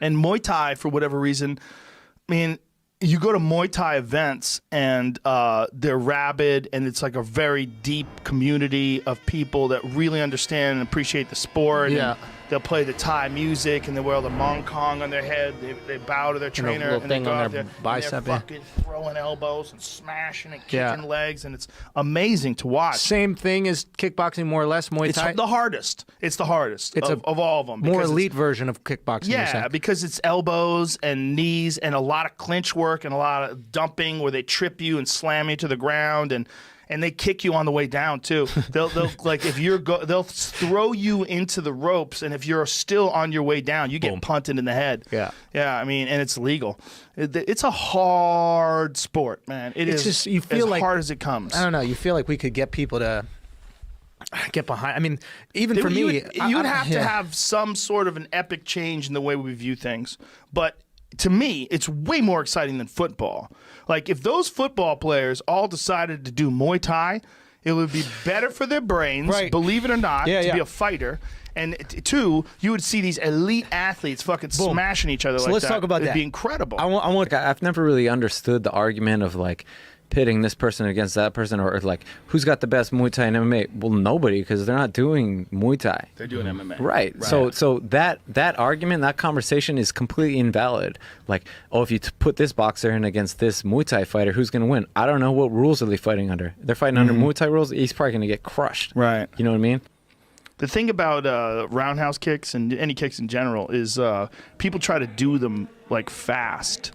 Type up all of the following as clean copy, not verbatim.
And Muay Thai, for whatever reason, I mean, you go to Muay Thai events and they're rabid, and it's like a very deep community of people that really understand and appreciate the sport. Yeah. And they'll play the Thai music, and they wear the Mong Kong on their head. They bow to their trainer, little and they thing go on out their there, bicep, and they're yeah. fucking throwing elbows and smashing and kicking legs, and it's amazing to watch. Same thing as kickboxing, more or less, Muay Thai? It's the hardest. It's the hardest of all of them. More elite version of kickboxing. Yeah, because it's elbows and knees and a lot of clinch work and a lot of dumping where they trip you and slam you to the ground, and they kick you on the way down too. They'll like if you're they'll throw you into the ropes, and if you're still on your way down, you get punted in the head. Yeah. I mean, and it's legal. It's a hard sport, man. It's just, you feel as like, hard as it comes. I don't know. You feel like we could get people to get behind. I mean, even for me, you would have to have some sort of an epic change in the way we view things. But to me, it's way more exciting than football. Like, if those football players all decided to do Muay Thai, it would be better for their brains, believe it or not, to be a fighter. And two, you would see these elite athletes fucking smashing each other like that. Let's talk about that. It'd be incredible. I've never really understood the argument of like pitting this person against that person, or like who's got the best Muay Thai and MMA. Well, nobody, because they're not doing Muay Thai. They're doing MMA. Right. So that argument, that conversation is completely invalid. Like, oh, if you put this boxer in against this Muay Thai fighter, who's going to win? I don't know, what rules are they fighting under. They're fighting under Muay Thai rules. He's probably going to get crushed. Right. You know what I mean? The thing about roundhouse kicks and any kicks in general is people try to do them like fast.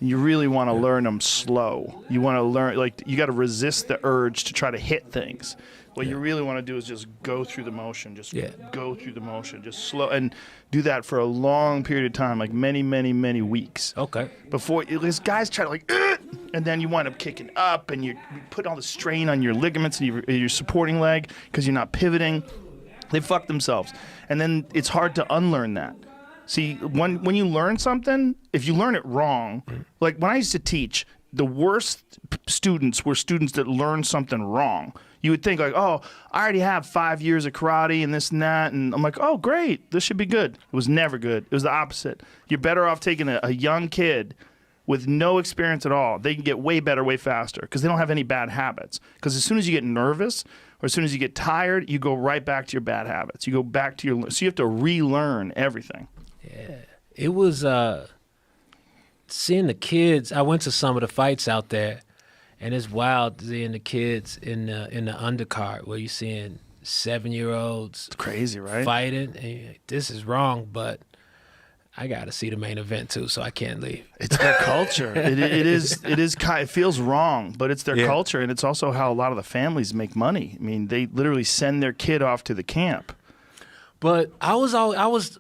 You really want to learn them slow. You want to learn, like, you got to resist the urge to try to hit things. What you really want to do is just go through the motion, just go through the motion, just slow, and do that for a long period of time, like many, many, many weeks. Okay. Before these guys try to like, and then you wind up kicking up, and you put all the strain on your ligaments and your supporting leg because you're not pivoting. They fuck themselves, and then it's hard to unlearn that. See, when you learn something, if you learn it wrong, like when I used to teach, the worst students were students that learned something wrong. You would think like, oh, I already have 5 years of karate and this and that, and I'm like, oh, great, this should be good. It was never good. It was the opposite. You're better off taking a young kid with no experience at all. They can get way better, way faster because they don't have any bad habits. Because as soon as you get nervous or as soon as you get tired, you go right back to your bad habits. You go back to your, so you have to relearn everything. Yeah, it was seeing the kids. I went to some of the fights out there, and it's wild seeing the kids in the undercard where you're seeing 7-year-olds. It's crazy, right? Fighting. And you're like, this is wrong, but I got to see the main event too, so I can't leave. It's their culture. It is. It feels wrong, but it's their culture, and it's also how a lot of the families make money. I mean, they literally send their kid off to the camp. But I was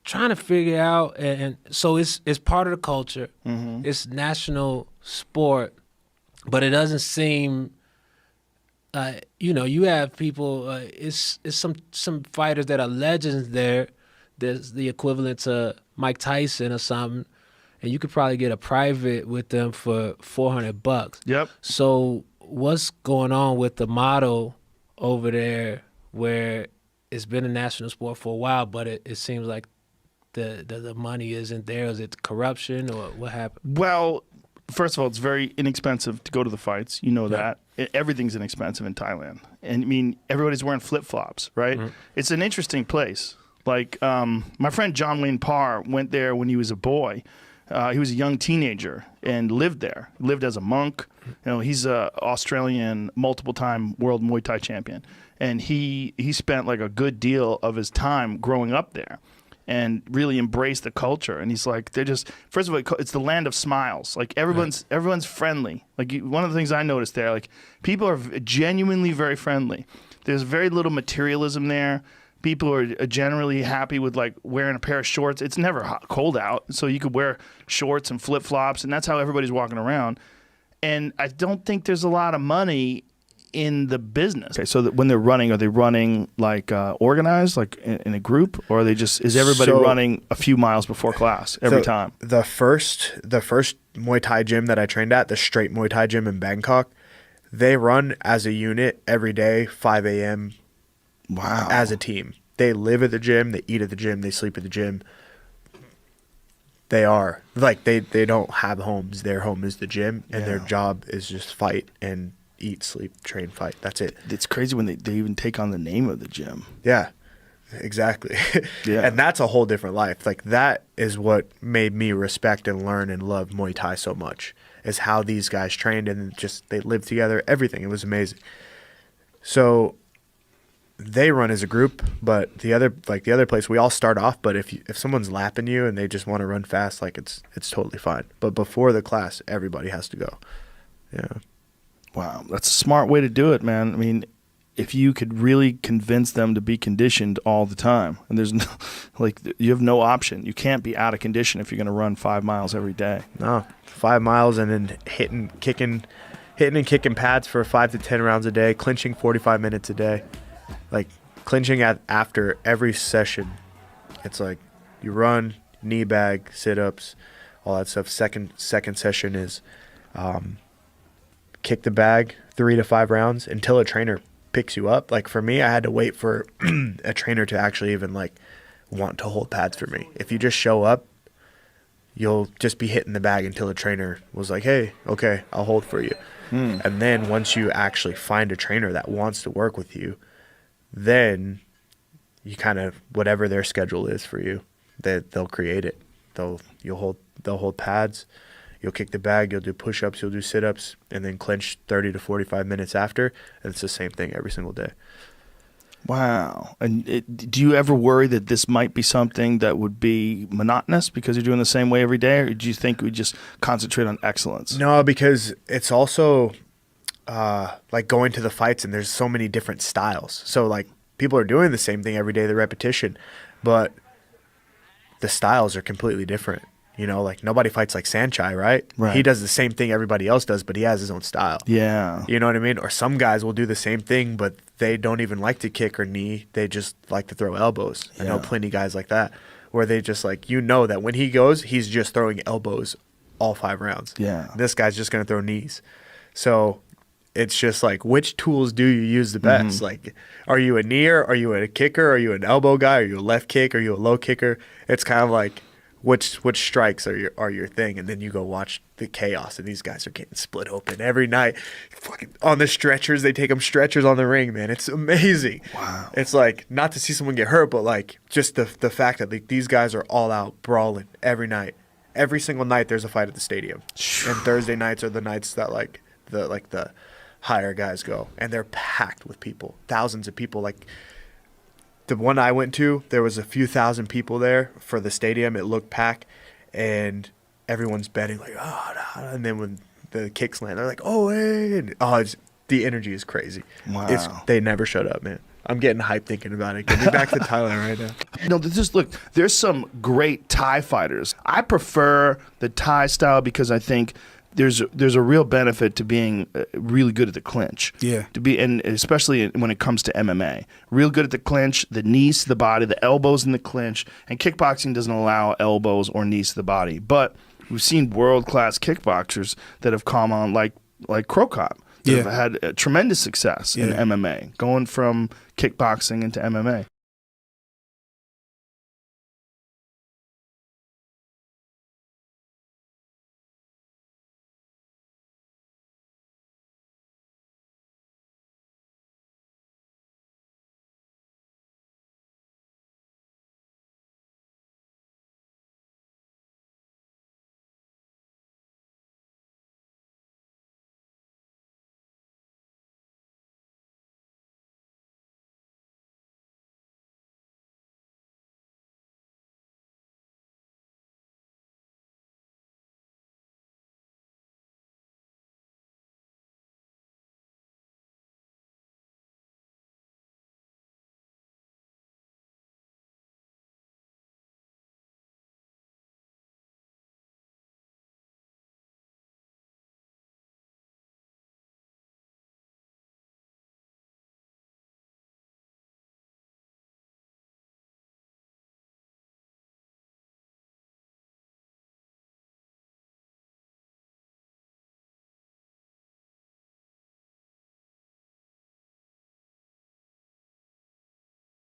trying to figure out, and so it's part of the culture. Mm-hmm. It's national sport, but it doesn't seem. You have people. It's some fighters that are legends there. There's the equivalent to Mike Tyson or something, and you could probably get a private with them for $400. Yep. So what's going on with the model over there, where it's been a national sport for a while, but it seems like the money isn't there? Is it corruption, or what happened? Well, first of all, it's very inexpensive to go to the fights. You know that. Everything's inexpensive in Thailand. And, I mean, everybody's wearing flip-flops, right? Mm-hmm. It's an interesting place. Like, my friend John Wayne Parr went there when he was a boy. He was a young teenager and lived there. Lived as a monk. You know, he's a Australian multiple-time world Muay Thai champion. And he spent, like, a good deal of his time growing up there and really embrace the culture. And he's like, they're just, first of all, it's the land of smiles. Like, everyone's friendly. Like, one of the things I noticed there, like, people are genuinely very friendly. There's very little materialism there. People are generally happy with, like, wearing a pair of shorts. It's never cold out, so you could wear shorts and flip-flops, and that's how everybody's walking around. And I don't think there's a lot of money in the business. Okay, so that when they're running, are they running like organized, like in a group, or are they just, is everybody running a few miles before class every time? The first Muay Thai gym that I trained at, the straight Muay Thai gym in Bangkok, they run as a unit every day, 5 a.m. Wow. As a team. They live at the gym, they eat at the gym, they sleep at the gym. They are. Like, they don't have homes. Their home is the gym, and their Yeah. job is just fight and eat, sleep, train, fight. That's it. It's crazy when they even take on the name of the gym. Yeah, exactly. Yeah. And that's a whole different life. Like, that is what made me respect and learn and love Muay Thai so much, is how these guys trained and just they lived together, everything. It was amazing. So they run as a group, but the other place, we all start off, but if someone's lapping you and they just want to run fast, like, it's totally fine. But before the class, everybody has to go. Yeah. Wow, that's a smart way to do it, man. I mean, if you could really convince them to be conditioned all the time, and there's no, like, you have no option. You can't be out of condition if you're going to run 5 miles every day. No, 5 miles and then hitting and kicking pads for 5 to 10 rounds a day, clinching 45 minutes a day. Like, clinching after every session, it's like you run, knee bag, sit-ups, all that stuff. Second session is kick the bag 3 to 5 rounds until a trainer picks you up. Like, for me, I had to wait for a trainer to actually even, like, want to hold pads for me. If you just show up, you'll just be hitting the bag until a trainer was like, hey, okay, I'll hold for you. And then once you actually find a trainer that wants to work with you, then you kind of, whatever their schedule is for you, they'll create it. They'll hold pads, you'll kick the bag, you'll do push-ups, you'll do sit-ups, and then clinch 30 to 45 minutes after, and it's the same thing every single day. Wow. And do you ever worry that this might be something that would be monotonous because you're doing the same way every day, or do you think we just concentrate on excellence? No, because it's also like going to the fights, and there's so many different styles. So, like, people are doing the same thing every day, the repetition, but the styles are completely different. You know, like, nobody fights like Sanchai, right? Right. He does the same thing everybody else does, but he has his own style. Yeah. You know what I mean? Or some guys will do the same thing, but they don't even like to kick or knee. They just like to throw elbows. I know Yeah. plenty of guys like that, where they just, like, you know that when he goes, he's just throwing elbows all 5 rounds. Yeah. This guy's just going to throw knees. So it's just like, which tools do you use the best? Like, are you a kneer? Are you a kicker? Are you an elbow guy? Are you a left kick? Are you a low kicker? It's kind of like, which strikes are your thing, and then you go watch the chaos, and these guys are getting split open every night. Fucking on the stretchers, they take them stretchers on the ring, man. It's amazing. Wow. It's like, not to see someone get hurt, but like, just the fact that, like, these guys are all out brawling every night. Every single night there's a fight at the stadium, and Thursday nights are the nights that the higher guys go, and they're packed with people, thousands of people. Like, the one I went to, there was a few thousand people there for the stadium. It looked packed, and everyone's betting, like, oh, no. And then when the kicks land, they're like, oh, hey. And, the energy is crazy. Wow. They never shut up, man. I'm getting hyped thinking about it. Get me back to Thailand right now. You know, there's some great Thai fighters. I prefer the Thai style because I think there's a real benefit to being really good at the clinch. Yeah. And especially when it comes to MMA. Real good at the clinch, the knees to the body, the elbows in the clinch. And kickboxing doesn't allow elbows or knees to the body. But we've seen world-class kickboxers that have come on, like Krokop, that have had tremendous success in MMA, going from kickboxing into MMA.